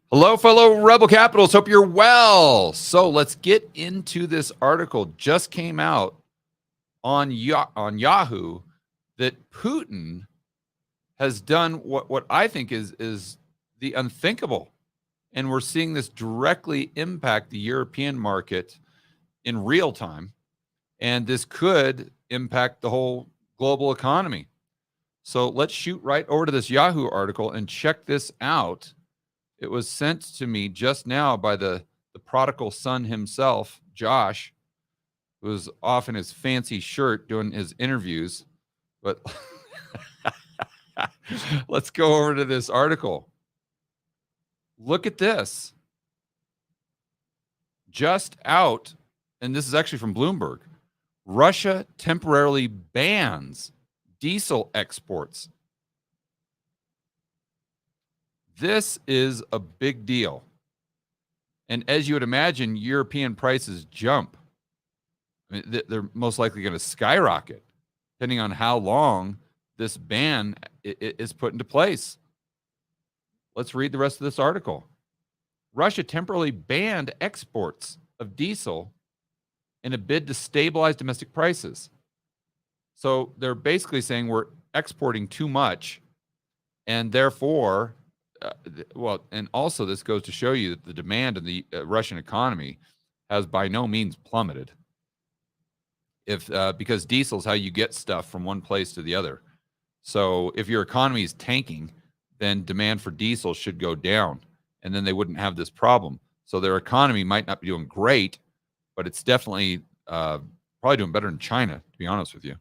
Hello, fellow Rebel Capitals. Hope you're well. So let's get into this article. Just came out on Yahoo that Putin has done what I think is the unthinkable, and we're seeing this directly impact the European market in real time, and this could impact the whole global economy. So let's shoot right over to this Yahoo article and check this out. It was sent to me just now by the prodigal son himself, Josh, who was off in his fancy shirt doing his interviews. But let's go over to this article. Look at this. Just out, and this is actually from Bloomberg, Russia temporarily bans diesel exports. This is a big deal. And as you would imagine, European prices jump. I mean, they're most likely going to skyrocket, depending on how long this ban is put into place. Let's read the rest of this article. Russia temporarily banned exports of diesel in a bid to stabilize domestic prices. So they're basically saying we're exporting too much, and therefore, and also this goes to show you that the demand in the Russian economy has by no means plummeted. Because diesel is how you get stuff from one place to the other. So if your economy is tanking, then demand for diesel should go down, and then they wouldn't have this problem. So their economy might not be doing great, but it's definitely probably doing better than China, to be honest with you.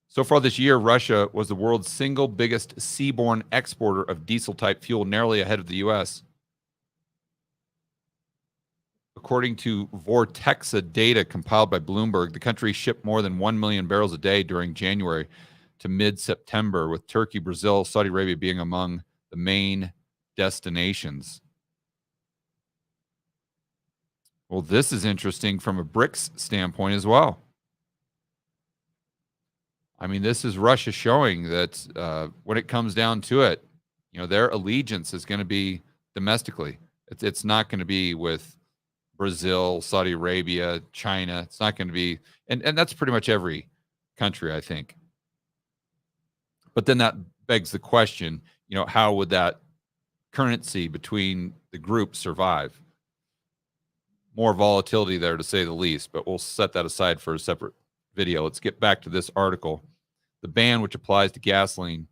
So far this year, Russia was the world's single biggest seaborne exporter of diesel-type fuel, narrowly ahead of the U.S. According to Vortexa data compiled by Bloomberg, the country shipped more than 1 million barrels a day during January to mid-September, with Turkey, Brazil, Saudi Arabia being among the main destinations. Well, this is interesting from a BRICS standpoint as well. I mean, this is Russia showing that when it comes down to it, their allegiance is going to be domestically. It's not going to be with Brazil, Saudi Arabia, China. It's not going to be, and that's pretty much every country, I think. But then that begs the question, how would that currency between the groups survive? More volatility there, to say the least, but we'll set that aside for a separate video. Let's get back to this article. The ban, which applies to gasoline,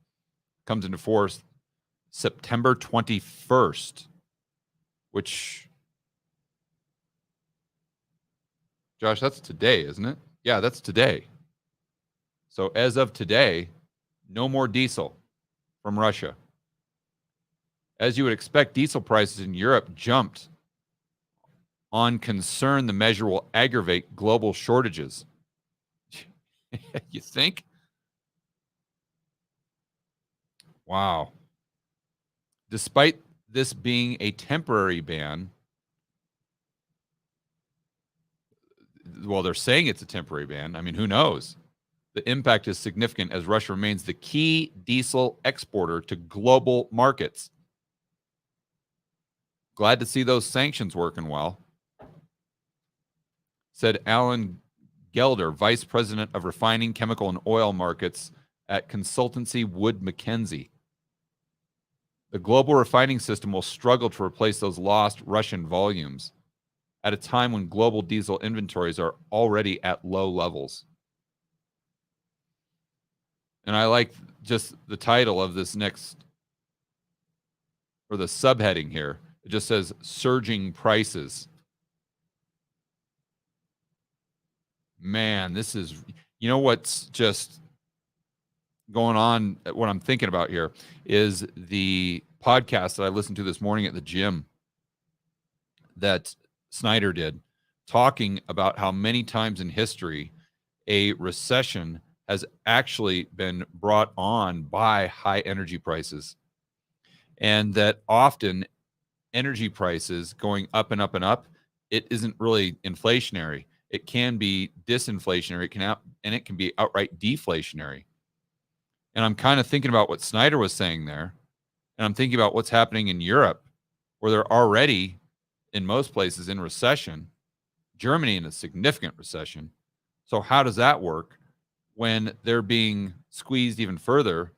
comes into force September 21st, which, Josh, that's today, isn't it? Yeah, that's today. So as of today, no more diesel from Russia. As you would expect, diesel prices in Europe jumped on concern the measure will aggravate global shortages. You think? Wow. Despite this being a temporary ban, well, they're saying it's a temporary ban. I mean, who knows? The impact is significant as Russia remains the key diesel exporter to global markets. Glad to see those sanctions working well, said Alan Gelder, Vice President of Refining, Chemical, and Oil Markets at consultancy Wood Mackenzie. The global refining system will struggle to replace those lost Russian volumes at a time when global diesel inventories are already at low levels. And I like just the title of this next, or the subheading here. It just says surging prices. Man, this is, what's just going on, what I'm thinking about here is the podcast that I listened to this morning at the gym that Snyder did, talking about how many times in history a recession has actually been brought on by high energy prices, and that often energy prices going up and up and up, it isn't really inflationary. It can be disinflationary. It can be outright deflationary. And I'm kind of thinking about what Snyder was saying there. And I'm thinking about what's happening in Europe, where they're already, in most places, in recession. Germany in a significant recession. So how does that work when they're being squeezed even further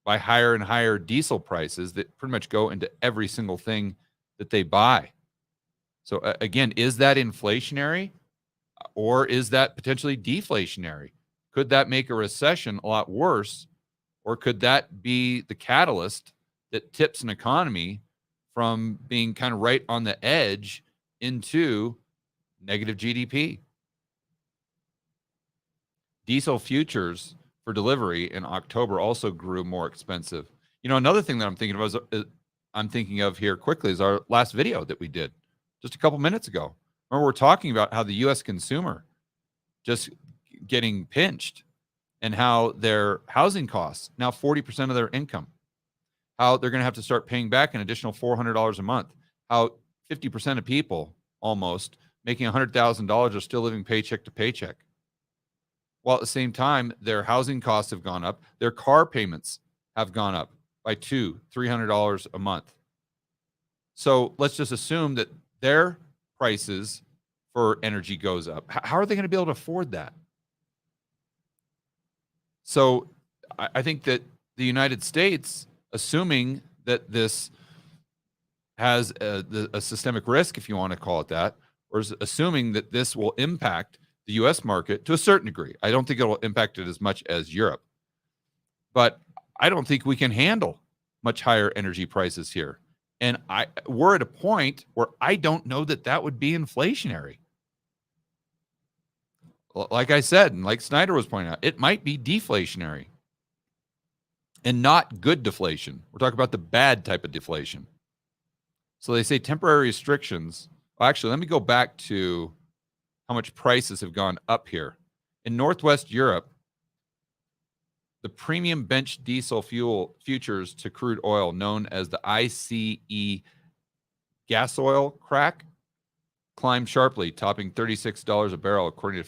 by higher and higher diesel prices that pretty much go into every single thing that they buy? So again, is that inflationary or is that potentially deflationary? Could that make a recession a lot worse, or could that be the catalyst that tips an economy from being kind of right on the edge into negative GDP? Diesel futures for delivery in October also grew more expensive. You know, another thing that I'm thinking of here quickly is our last video that we did just a couple minutes ago. Remember, we're talking about how the U.S. consumer just getting pinched and how their housing costs now 40% of their income, how they're going to have to start paying back an additional $400 a month, how 50% of people almost making $100,000 are still living paycheck to paycheck. While at the same time, their housing costs have gone up. Their car payments have gone up by $300 a month. So let's just assume that their prices for energy goes up. How are they going to be able to afford that? So I think that the United States, assuming that this has a systemic risk, if you want to call it that, or assuming that this will impact the U.S. market to a certain degree. I don't think it will impact it as much as Europe. But I don't think we can handle much higher energy prices here. And we're at a point where I don't know that that would be inflationary. Like I said, and like Snyder was pointing out, it might be deflationary and not good deflation. We're talking about the bad type of deflation. So they say temporary restrictions. Well, actually, let me go back to how much prices have gone up here. In Northwest Europe, the premium bench diesel fuel futures to crude oil, known as the ICE gas oil crack, climbed sharply, topping $36 a barrel, according to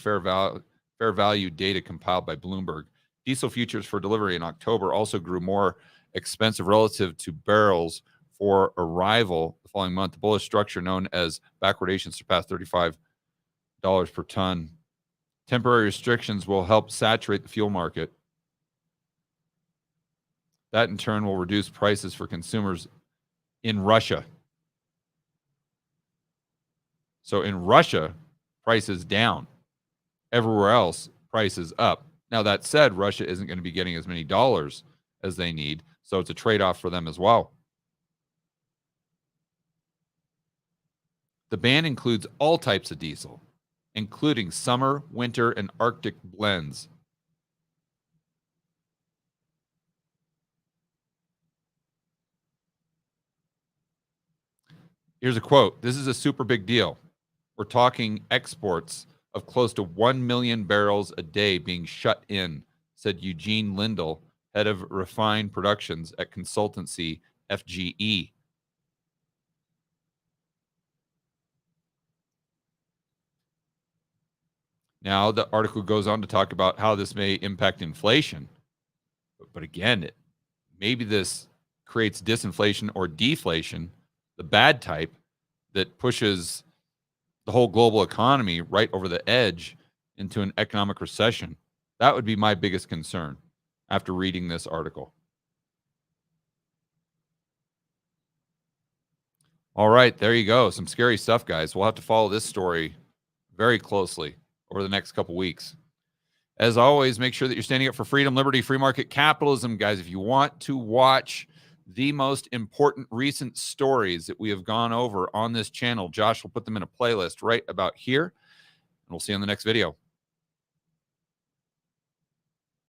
fair value data compiled by Bloomberg. Diesel futures for delivery in October also grew more expensive relative to barrels for arrival the following month. The bullish structure known as backwardation surpassed $35 per ton. Temporary restrictions will help saturate the fuel market. That in turn will reduce prices for consumers in Russia. So in Russia, prices down. Everywhere else, prices up. Now that said, Russia isn't going to be getting as many dollars as they need, so it's a trade-off for them as well. The ban includes all types of diesel, including summer, winter, and Arctic blends. Here's a quote. This is a super big deal. We're talking exports of close to 1 million barrels a day being shut in, said Eugene Lindell, head of refined productions at consultancy FGE. Now, the article goes on to talk about how this may impact inflation. But again, maybe this creates disinflation or deflation, the bad type that pushes the whole global economy right over the edge into an economic recession. That would be my biggest concern after reading this article. All right, there you go. Some scary stuff, guys. We'll have to follow this story very closely over the next couple weeks. As always, make sure that you're standing up for freedom, liberty, free market capitalism, guys. If you want to watch the most important recent stories that we have gone over on this channel, Josh will put them in a playlist right about here. And we'll see you on the next video.